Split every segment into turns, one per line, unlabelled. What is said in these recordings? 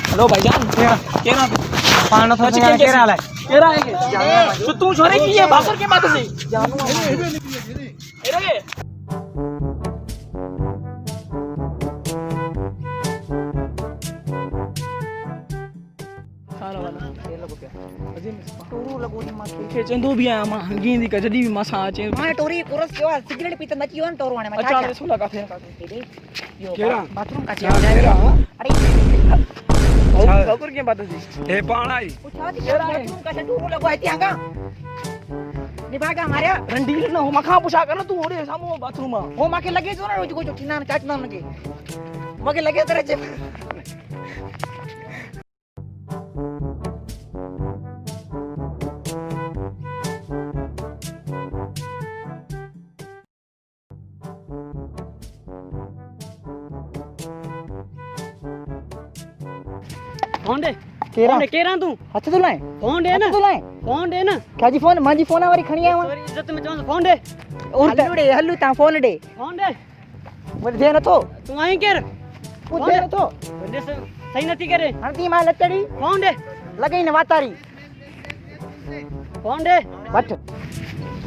hello भाईजान केरा पाना था केरा है केरा है तो तू छोरे की ये भाकर के बात से रे सारा वाला ये लगो क्या अजी टोरू लगो नी मां के चंदो भी आया मां हंगी दी कजडी भी मां सा चे मां टोरी कोरस केवा सिगरेट पीता न कियोन टोरू आने में अच्छा अच्छा लगा थे केरा बाथरूम का केरा अरे भाकर के बात से ए पाना आई पूछा थी बाथरूम का टोरू लगो है त्यांगा निभागा मारे रंडील न हो मखा पूछा कर तू ओरे सामो बाथरूम हो माके लगे जो ना रोज को ठिना काट ना लगे मके लगे तेरे जे फोन दे केरा तू हथ तो लाए फोन दे ना क्या जी फोन माजी फोन वारी खणी आवा सॉरी इज्जत में चवन फोन दे हल्लू ता फोन दे मुझे दे न तो तू आई केर तू दे न तो बंदे से सही नथी करे हरती मा लतड़ी फोन दे लगई न वातारी फोन दे वट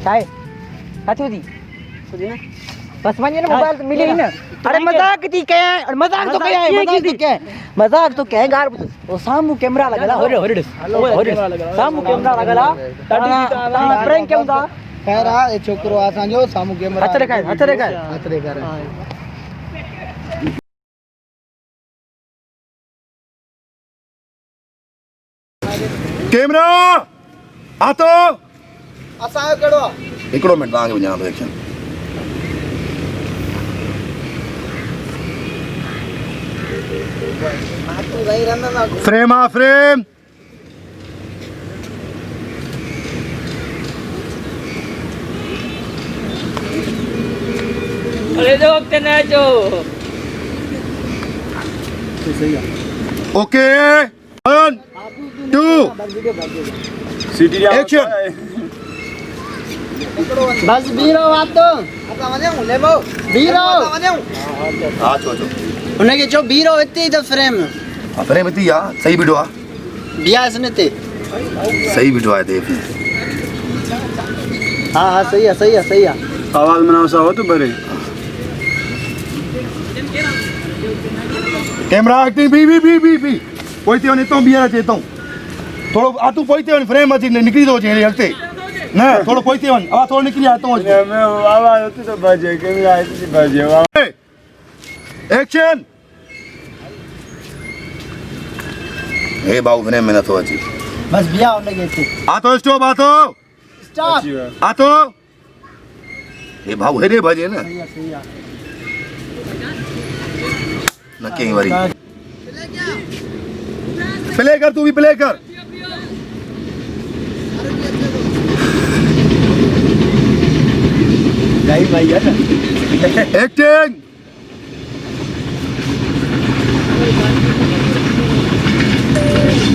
काय साथी दी सुधी ना बस माने मोबाइल तो मिले ही ना अरे मजाक थी के मजाक तो क्या मजाक तो क्या गार ओ सामू कैमरा लगला होरे सामू कैमरा लगला प्रैंक क्यों दा खैर आ ए छोकरो आसा जो सामू कैमरा हथ रे
कैमरा आ तो
असा कड़ो
एकड़ो मिनट आगे वञा तो एक्शन फ्रेम आ फ्रेम
अरे जो वक्त ना जो
ओके 1 2 एक्शन
बस बीरो आप तो आता वने हूं लेबो बीरो
हां छो
उन्हें के जो बीरो इतनी तो फ्रेम
फ्रेम इतनी या सही बिठवा
बिया इसने ते
सही बिठवा दे
हां सही है
आवाज मनाओ सा हो तो बरे
कैमरा एक्टिंग बी पोइते वने तो बिया चे तो थोड़ो आ तू पोइते वन फ्रेम अची निकली तो जे हलते ना थोड़ो पोइते वन आ थोड़ो निकली आ तो
मैं आवाज होती तो बजे कैमरा ऐसी बजे
एक्शन ए बाबू फ्रेम में न तो अची
बस बिया होने के थे
आ तो स्टॉप
स्टॉप
आ तो ये भाव हेरे भजे ना
सही है
न कई बारी प्ले कर तू भी प्ले कर
गाई भाई है ना
एक्टिंग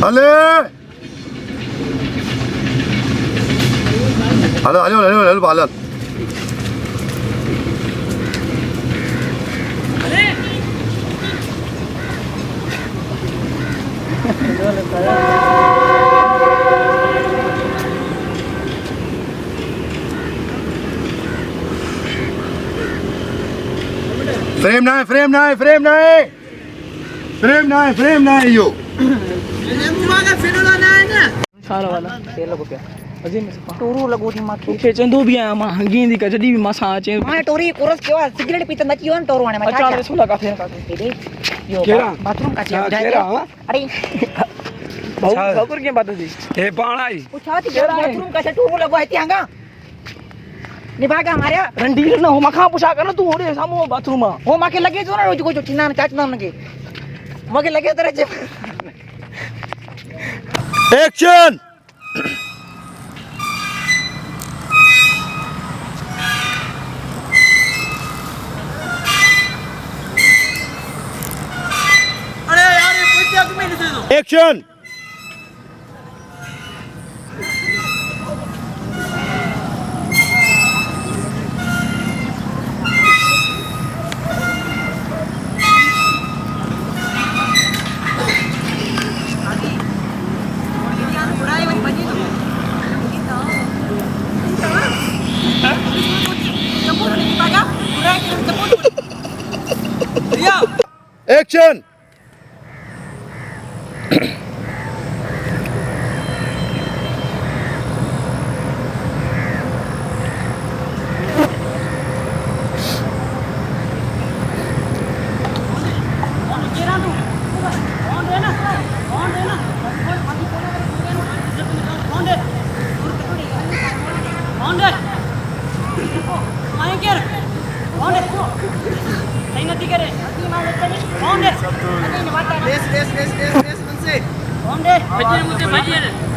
हले हेलो बालक फ्रेम ना यो
सारा वाला ये लगो क्या अजी टोरू लगो थी मां खे चंदो भी आया मां हंगी दी जदी भी मां सा चे मां टोरी कोरस केवा सिगरेट पीतंदा कियोन टोरू हाणे मां चाले सोला का थे का दे यो बाथरूम का चे अरे बाबूर के बात थी ए पाण आई पूछा थी बाथरूम का चे टोरू लगो है त्यांगा निभागा मारिया रंडीर न हो मखा पूछा कर तू ओरे सामो बाथरूम हो माके लगे जो ना रोज को चिना चाचना लगे मके लगे तेरे जे
एक्शन
अरे यार ये पैसे अब मैंने दे दो
action action
base base base base base मन से कौन दे मुझे भाई